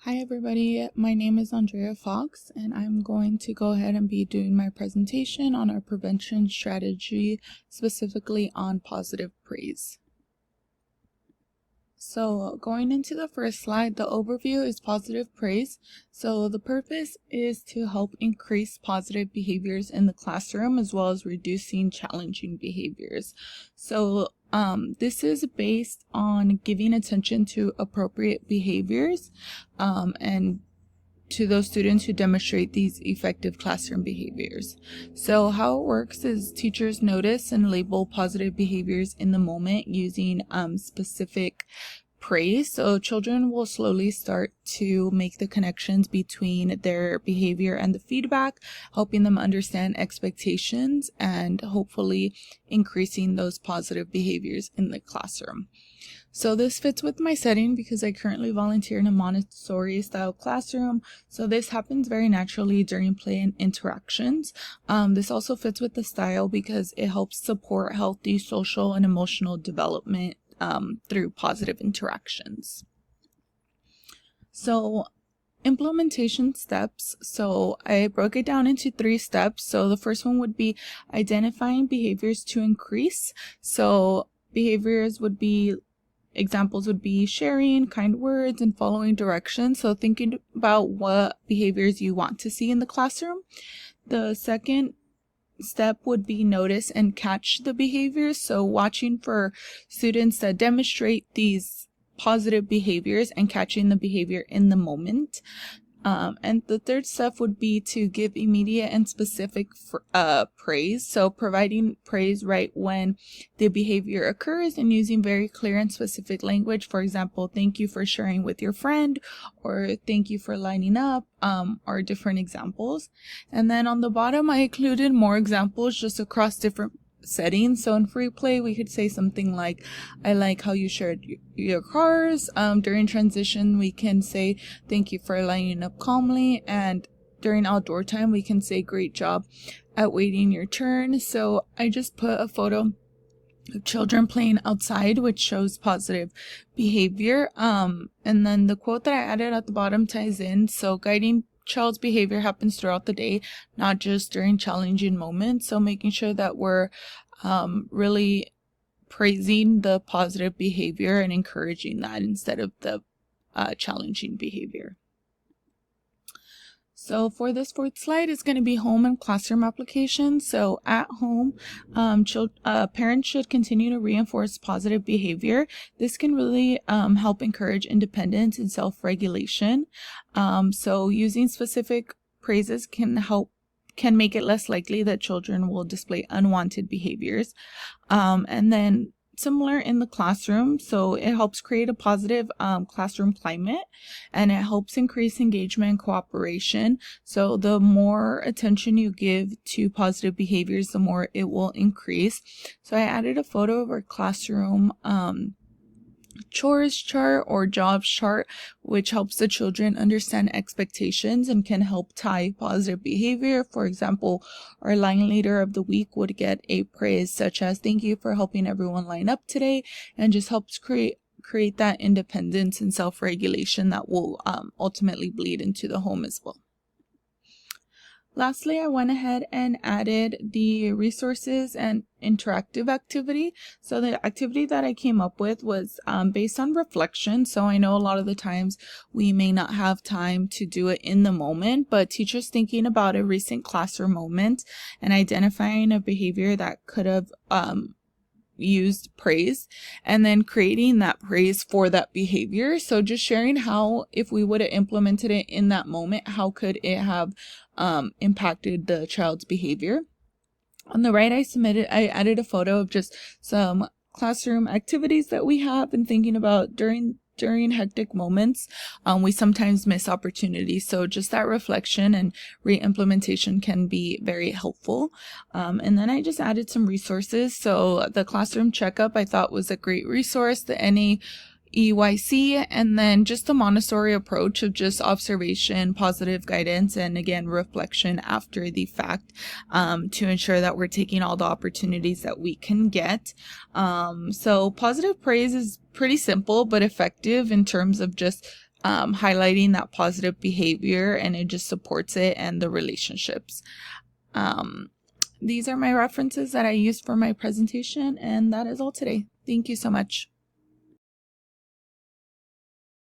Hi everybody, my name is Andrea Fox and I'm going to go ahead and be doing my presentation on our prevention strategy, specifically on positive praise. So going into the first slide, the overview is positive praise. So the purpose is to help increase positive behaviors in the classroom as well as reducing challenging behaviors. So this is based on giving attention to appropriate behaviors and to those students who demonstrate these effective classroom behaviors. So how it works is teachers notice and label positive behaviors in the moment using specific praise. So children will slowly start to make the connections between their behavior and the feedback, helping them understand expectations and hopefully increasing those positive behaviors in the classroom. So this fits with my setting because I currently volunteer in a Montessori style classroom. So this happens very naturally during play and interactions. This also fits with the style because it helps support healthy social and emotional development through positive interactions. So implementation steps. So I broke it down into 3 steps. So the first one would be identifying behaviors to increase. So behaviors would be examples would be sharing kind words and following directions. So thinking about what behaviors you want to see in the classroom. The second step would be notice and catch the behaviors. So watching for students that demonstrate these positive behaviors and catching the behavior in the moment. And the third step would be to give immediate and specific praise. So providing praise right when the behavior occurs and using very clear and specific language. For example, thank you for sharing with your friend, or thank you for lining up, or different examples. And then on the bottom, I included more examples just across different settings. So in free play, we could say something like, I like how you shared your cars. During transition, we can say, thank you for lining up calmly. And during outdoor time, we can say, great job at waiting your turn. So I just put a photo of children playing outside, which shows positive behavior. And then the quote that I added at the bottom ties in. So guiding child's behavior happens throughout the day, not just during challenging moments. So making sure that we're really praising the positive behavior and encouraging that instead of the challenging behavior. So for this fourth slide, it's going to be home and classroom applications. So at home, parents should continue to reinforce positive behavior. This can really help encourage independence and self-regulation. So using specific praises can make it less likely that children will display unwanted behaviors. And then similar in the classroom, so it helps create a positive classroom climate, and it helps increase engagement and cooperation. So the more attention you give to positive behaviors, the more it will increase. So I added a photo of our classroom chores chart or jobs chart, which helps the children understand expectations and can help tie positive behavior. For example, our line leader of the week would get a praise such as, thank you for helping everyone line up today, and just helps create that independence and self-regulation that will ultimately bleed into the home as well. Lastly, I went ahead and added the resources and interactive activity. So the activity that I came up with was based on reflection. So I know a lot of the times we may not have time to do it in the moment, but teachers thinking about a recent classroom moment and identifying a behavior that could have used praise and then creating that praise for that behavior. So just sharing how, if we would have implemented it in that moment, how could it have impacted the child's behavior. On the right, I added a photo of just some classroom activities that we have been thinking about during hectic moments. We sometimes miss opportunities. So just that reflection and re-implementation can be very helpful. And then I just added some resources. So the classroom checkup I thought was a great resource, the NAEYC, and then just the Montessori approach of just observation, positive guidance, and again, reflection after the fact, to ensure that we're taking all the opportunities that we can get. So positive praise is pretty simple but effective in terms of just highlighting that positive behavior, and it just supports it and the relationships. These are my references that I used for my presentation, and that is all today. Thank you so much.